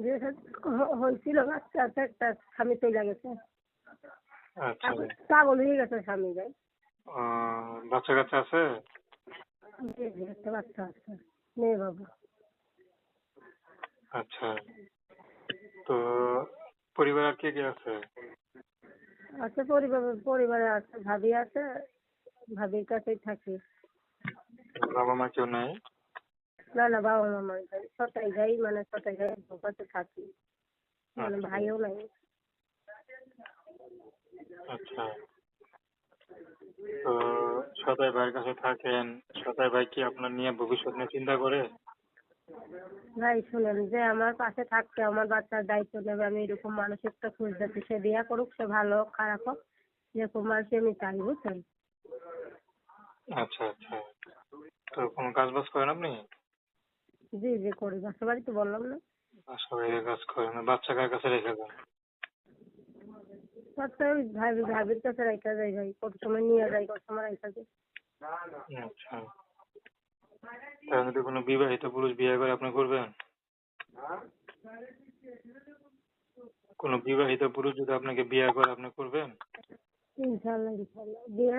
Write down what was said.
বিয়ে শাদী হয়েছিল, বাচ্চা আছে, একটা স্বামী চলে গেছে। আচ্ছা। এখন পাগল হয়ে গেছে স্বামী ভাই। বাচ্চা কাচ্চা আছে? জি জি, একটা বাচ্চা আছে, মেয়ে বাবু। আচ্ছা। তো পরিবার আর কে কে আছে? আছে পরিবারে আছে, ভাবি আছে, ভাবির কাছেই থাকি। বাবা মা কেউ নাই? না না, বাবা মা মারা যায়, ছটাই যাই, মানে ছটাই যাই কাছে থাকি, মানে আচ্ছা ভাইও নাই। আচ্ছা। তো সদাই ভাইয়ের কাছে থাকেন, সদাই ভাই কি আপনার নিয়ে ভবিষ্যৎ নিয়ে চিন্তা করে? ভাই শুনেন, যে আমার পাশে থাকতে আমার বাচ্চার দায়িত্ব নেবে, আমি এরকম মানুষেরটা খুঁজতেছি। সে বিয়া করুক, সে ভালো হোক খারাপ হোক, এরকম মানুষ আমি চাই, বুঝছেন। আচ্ছা আচ্ছা। তো কোনো কাজ বাজ করেন আপনি? জি জি করি, বাসা বাড়ি তো বললাম না। বাসা বাইরে কাজ করেন? বাচ্চা কার কাছে রেখে দেন? বাচ্চা ওই ভাবির কাছে রেখা যাই ভাই, কত সময় নিয়ে যাই, কত সময় রেখা যাই। আচ্ছা। তাহলে যদি কোনো বিবাহিত পুরুষ বিয়ে করে আপনি করবেন? কোনো বিবাহিত পুরুষ যদি আপনাকে বিয়ে করে আপনি করবেন? ইনশাল্লাহ ইনশাল্লাহ বিয়ে